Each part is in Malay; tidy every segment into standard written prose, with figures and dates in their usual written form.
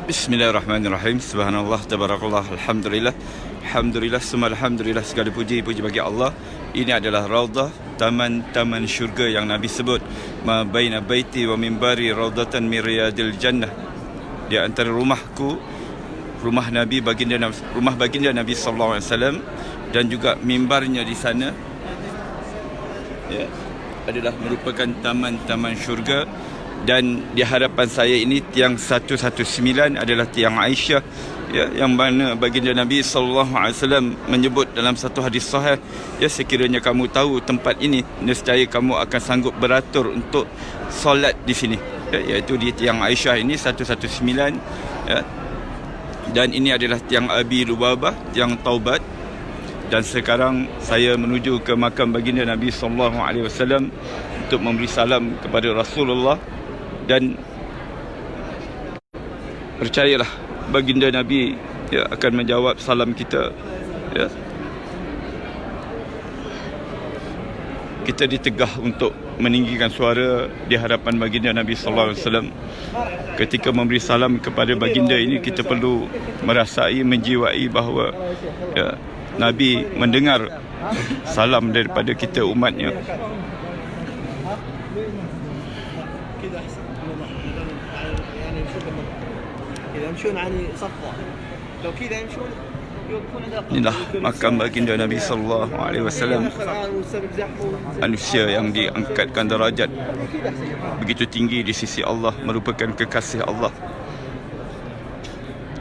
Bismillahirrahmanirrahim. Subhanallah, tabarakallah, alhamdulillah. Alhamdulillah, semua alhamdulillah, segala puji bagi Allah. Ini adalah raudhah, taman-taman syurga yang Nabi sebut. Ma baina baiti wa mimbari raudhatan min riyadil jannah. Di antara rumahku, rumah Nabi rumah baginda Nabi sallallahu alaihi wasallam dan juga mimbarnya di sana, ya, adalah merupakan taman-taman syurga. Dan di hadapan saya ini tiang 119 adalah tiang Aisyah, ya, yang mana baginda Nabi sallallahu alaihi wasallam menyebut dalam satu hadis sahih, ya, sekiranya kamu tahu tempat ini, nescaya kamu akan sanggup beratur untuk solat di sini, ya, iaitu di tiang Aisyah ini 119, ya. Dan ini adalah tiang Abi Lubabah, tiang Taubat. Dan sekarang saya menuju ke makam baginda Nabi sallallahu alaihi wasallam untuk memberi salam kepada Rasulullah. Dan percayalah, baginda Nabi, ya, akan menjawab salam kita, ya. Kita ditegah untuk meninggikan suara di hadapan baginda Nabi sallallahu alaihi wasallam. Ketika memberi salam kepada baginda ini, kita perlu merasai, menjiwai bahawa, ya, Nabi mendengar salam daripada kita umatnya. Inilah makam baginda Nabi sallallahu alaihi wasallam, manusia yang diangkatkan darajat begitu tinggi di sisi Allah, merupakan kekasih Allah.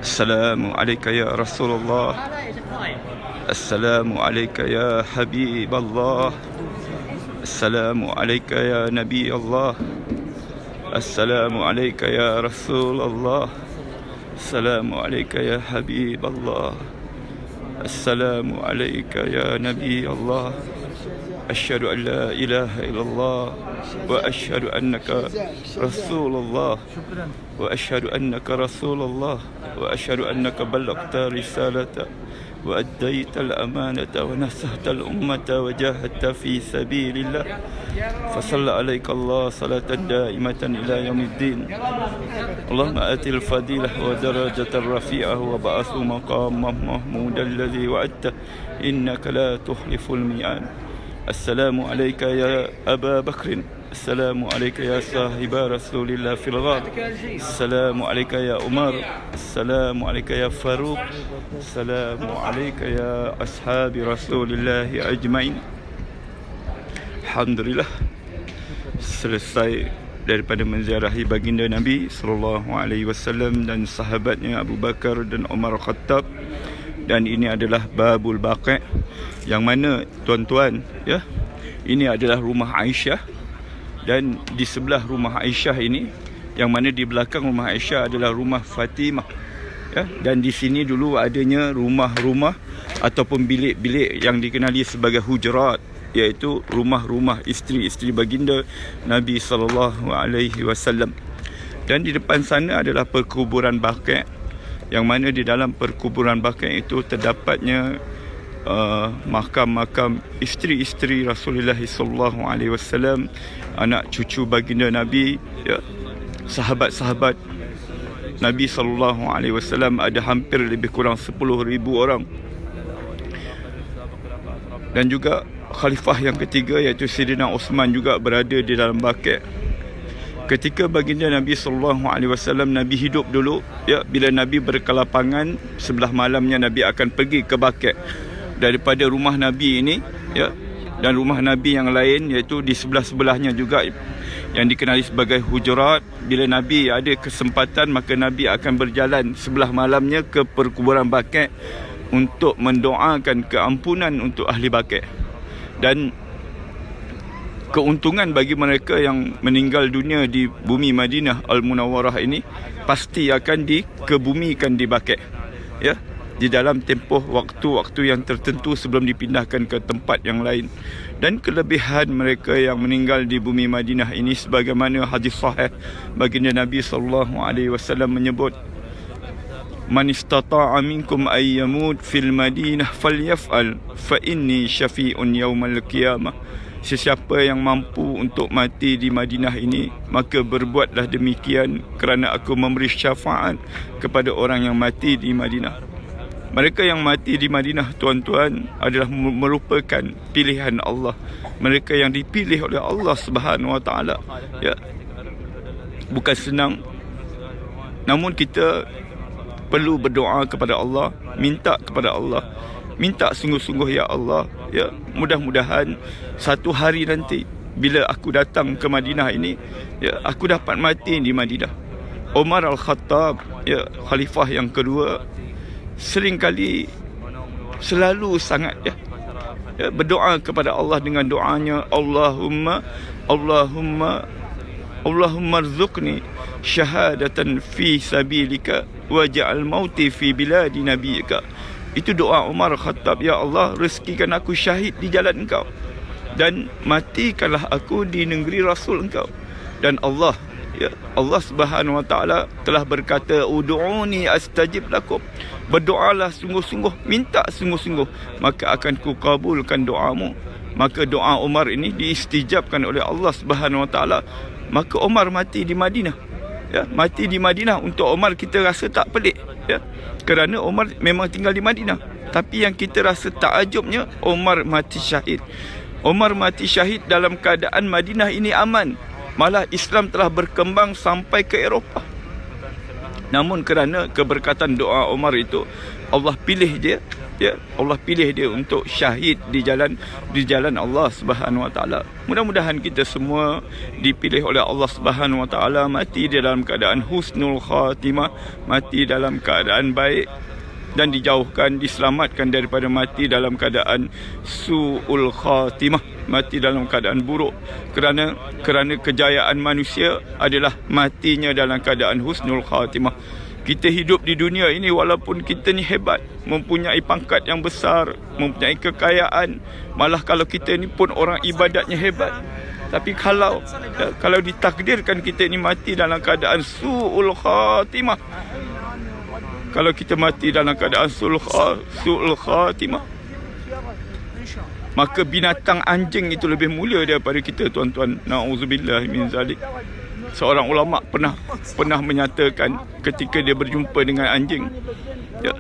Assalamu alayka ya Rasulullah. Assalamu alayka ya Habiballah. Assalamu alayka ya Nabi Allah. Assalamu alayka ya Rasulullah. Assalamu alayka ya Habiballah. Assalamu alayka ya Nabi Allah. Asyhadu an la ilaha illallah wa asyhadu annaka Rasulullah wa asyhadu annaka Rasulullah wa asyhadu annaka ballaghta risalata wa addaita al-amanata wa nasahta al-ummata wa jahadta fi sabilillah. Fasalla alaika Allah salatan daimatan ila yaumiddin. Allahumma atil fadilah wa darajatan rafi'ah wa ba'athu maqamah mahmudan alladhi wa'adta innaka la tukhliful mi'ad. Assalamu alayka ya Aba Bakrin. Assalamu alayka ya sahiba Rasulillah fil ghar. Assalamu alayka ya Umar. Assalamu alayka ya Faruq. Assalamu alayka ya ashabi Rasulillah ajmain. Alhamdulillah, selesai daripada menziarahi baginda Nabi sallallahu alaihi wasallam dan sahabatnya Abu Bakar dan Umar Khattab. Dan ini adalah Babul Baqi', yang mana, tuan-tuan, ya, ini adalah rumah Aisyah. Dan di sebelah rumah Aisyah ini, yang mana di belakang rumah Aisyah adalah rumah Fatimah, ya. Dan di sini dulu adanya rumah-rumah ataupun bilik-bilik yang dikenali sebagai hujurat, iaitu rumah-rumah isteri-isteri baginda Nabi sallallahu alaihi wasallam. Dan di depan sana adalah perkuburan Baqi', yang mana di dalam perkuburan Baqi' itu terdapatnya makam-makam isteri-isteri Rasulullah sallallahu alaihi wasallam, anak cucu baginda Nabi, ya, sahabat-sahabat Nabi sallallahu alaihi wasallam, ada hampir lebih kurang 10,000 orang. Dan juga khalifah yang ketiga, iaitu Sayyidina Uthman, juga berada di dalam Baqi'. Ketika baginda Nabi sallallahu alaihi wasallam, Nabi hidup dulu, ya, bila Nabi berkelapangan, sebelah malamnya Nabi akan pergi ke Baqi'. Daripada rumah Nabi ini, ya, dan rumah Nabi yang lain, iaitu di sebelah-sebelahnya juga, yang dikenali sebagai hujurat. Bila Nabi ada kesempatan, maka Nabi akan berjalan sebelah malamnya ke perkuburan Baqi' untuk mendoakan keampunan untuk ahli Baqi'. Dan keuntungan bagi mereka yang meninggal dunia di bumi Madinah Al-Munawwarah ini pasti akan dikebumikan di Baqi', ya, di dalam tempoh waktu-waktu yang tertentu sebelum dipindahkan ke tempat yang lain. Dan kelebihan mereka yang meninggal di bumi Madinah ini, sebagaimana hadis sahih baginda Nabi sallallahu alaihi wasallam menyebut, man istata'a minkum ay yamut fil Madinah falyaf'al fa inni syafi'un yaumal qiyamah. sesiapa yang mampu untuk mati di Madinah ini, maka berbuatlah demikian kerana aku memberi syafaat kepada orang yang mati di Madinah. Mereka yang mati di Madinah, tuan-tuan, adalah merupakan pilihan Allah. Mereka yang dipilih oleh Allah Subhanahu Wa Taala. Ya. Bukan senang. Namun kita perlu berdoa kepada Allah, minta kepada Allah, minta sungguh-sungguh, ya Allah, ya, mudah-mudahan satu hari nanti bila aku datang ke Madinah ini, ya, aku dapat mati di Madinah. Umar Al-Khattab, ya, khalifah yang kedua, seringkali selalu sangat berdoa kepada Allah dengan doanya, Allahumma rzuqni syahadatan fi sabilika waj'al mauti fi biladi nabiyika. Itu doa Umar Khattab, ya Allah, rezekikan aku syahid di jalan Engkau dan matikanlah aku di negeri Rasul Engkau. Dan Allah, ya, Allah Subhanahu Wa Taala telah berkata, ud'uni astajib lakum. Berdoalah sungguh-sungguh, minta sungguh-sungguh, maka akan kukabulkan doamu. Maka doa Umar ini diistijabkan oleh Allah Subhanahu Wa Taala. Maka Umar mati di Madinah. Ya, mati di Madinah. Untuk Umar kita rasa tak pelik, ya, kerana Umar memang tinggal di Madinah. Tapi yang kita rasa takjubnya, Umar mati syahid. Umar mati syahid dalam keadaan Madinah ini aman. Malah Islam telah berkembang sampai ke Eropah. Namun kerana keberkatan doa Umar itu, Allah pilih dia, ya, Allah pilih dia untuk syahid di jalan Allah Subhanahu Wa Taala. Mudah-mudahan kita semua dipilih oleh Allah Subhanahu Wa Taala mati di dalam keadaan husnul khatimah, mati dalam keadaan baik, dan dijauhkan, diselamatkan daripada mati dalam keadaan su'ul khatimah, mati dalam keadaan buruk. Kerana kejayaan manusia adalah matinya dalam keadaan husnul khatimah. Kita hidup di dunia ini walaupun kita ni hebat, mempunyai pangkat yang besar, mempunyai kekayaan, malah kalau kita ni pun orang ibadatnya hebat, tapi kalau ditakdirkan kita ni mati dalam keadaan su'ul khatimah, kalau kita mati dalam keadaan su'ul khatimah, maka binatang anjing itu lebih mulia daripada kita, tuan-tuan. Na'udzubillah min zalik. Seorang ulama pernah menyatakan ketika dia berjumpa dengan anjing, ya,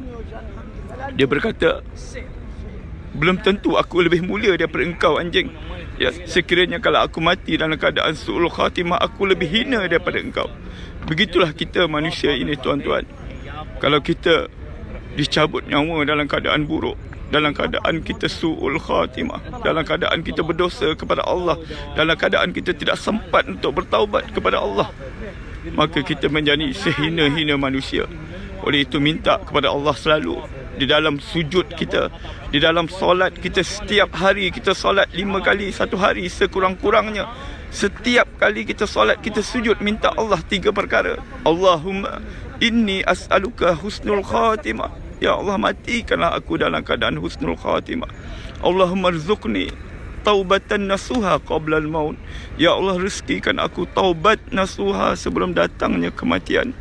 dia berkata, belum tentu aku lebih mulia daripada engkau, anjing. Ya, sekiranya kalau aku mati dalam keadaan su'ul khatimah, aku lebih hina daripada engkau. Begitulah kita manusia ini, tuan-tuan. Kalau kita dicabut nyawa dalam keadaan buruk, dalam keadaan kita su'ul khatimah, dalam keadaan kita berdosa kepada Allah, dalam keadaan kita tidak sempat untuk bertaubat kepada Allah, maka kita menjadi sehina-hina manusia. Oleh itu minta kepada Allah selalu di dalam sujud kita, di dalam solat kita. Setiap hari kita solat 5 kali satu hari sekurang-kurangnya. Setiap kali kita solat, kita sujud, minta Allah 3 perkara. Allahumma inni as'aluka husnul khatimah. Ya Allah, matikanlah aku dalam keadaan husnul khatimah. Allahumma rzuqni taubatan nasuha qabla al-maut. Ya Allah, rezekikan aku taubat nasuha sebelum datangnya kematian.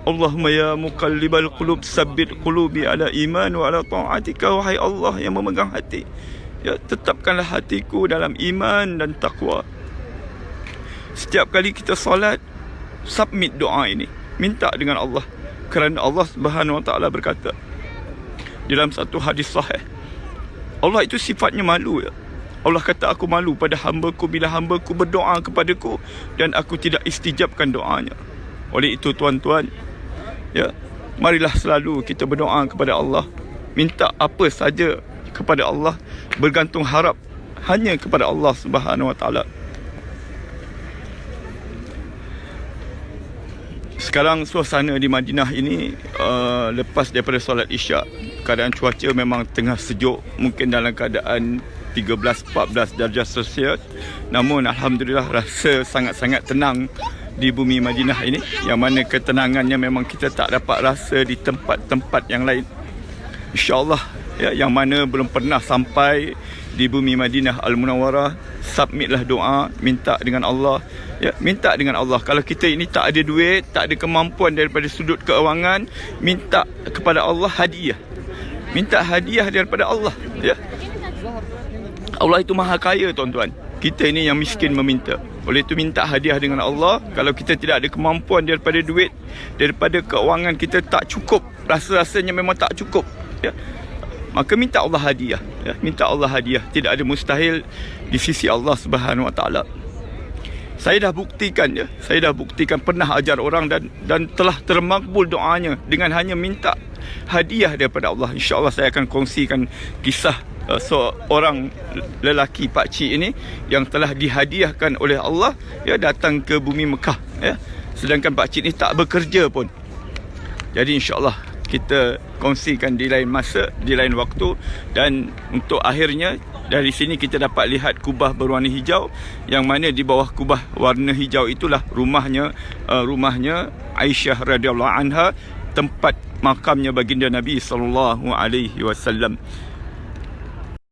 Allahumma ya muqallibal qulub sabbit qulubi ala iman wa ala ta'atika. Wahai Allah yang memegang hati, ya, tetapkanlah hatiku dalam iman dan taqwa. Setiap kali kita solat, submit doa ini, minta dengan Allah. Kerana Allah Subhanahu Wa Taala berkata dalam satu hadis sahih, Allah itu sifatnya malu, ya. Allah kata, aku malu pada hamba-Ku bila hamba-Ku berdoa kepadaku dan aku tidak istijabkan doanya. Oleh itu, tuan-tuan, ya, marilah selalu kita berdoa kepada Allah, minta apa saja kepada Allah, bergantung harap hanya kepada Allah Subhanahu Wa Taala. Sekarang suasana di Madinah ini, lepas daripada solat Isyak, keadaan cuaca memang tengah sejuk, mungkin dalam keadaan 13-14 darjah Celsius. Namun alhamdulillah rasa sangat-sangat tenang di bumi Madinah ini, yang mana ketenangannya memang kita tak dapat rasa di tempat-tempat yang lain. InsyaAllah, ya, yang mana belum pernah sampai di bumi Madinah Al-Munawwarah, submitlah doa, minta dengan Allah, ya, minta dengan Allah. Kalau kita ini tak ada duit, tak ada kemampuan daripada sudut keuangan, minta kepada Allah hadiah, minta hadiah daripada Allah, ya. Allah itu maha kaya, tuan-tuan. Kita ini yang miskin meminta. Oleh itu minta hadiah dengan Allah. Kalau kita tidak ada kemampuan daripada duit, daripada keuangan kita tak cukup, rasa-rasanya memang tak cukup, ya, maka minta Allah hadiah, ya. Minta Allah hadiah. Tidak ada mustahil di sisi Allah Subhanahu Wa Taala. Saya dah buktikan, ya. Saya dah buktikan pernah ajar orang dan telah termakbul doanya dengan hanya minta hadiah daripada Allah. InsyaAllah saya akan kongsikan kisah seorang lelaki pakcik ini yang telah dihadiahkan oleh Allah, ya, datang ke bumi Mekah, ya. Sedangkan pakcik ini tak bekerja pun. Jadi insyaAllah kita kongsikan di lain masa, di lain waktu. Dan untuk akhirnya, dari sini kita dapat lihat kubah berwarna hijau, yang mana di bawah kubah warna hijau itulah rumahnya Aisyah radhiyallahu anha, tempat makamnya baginda Nabi sallallahu alaihi wasallam.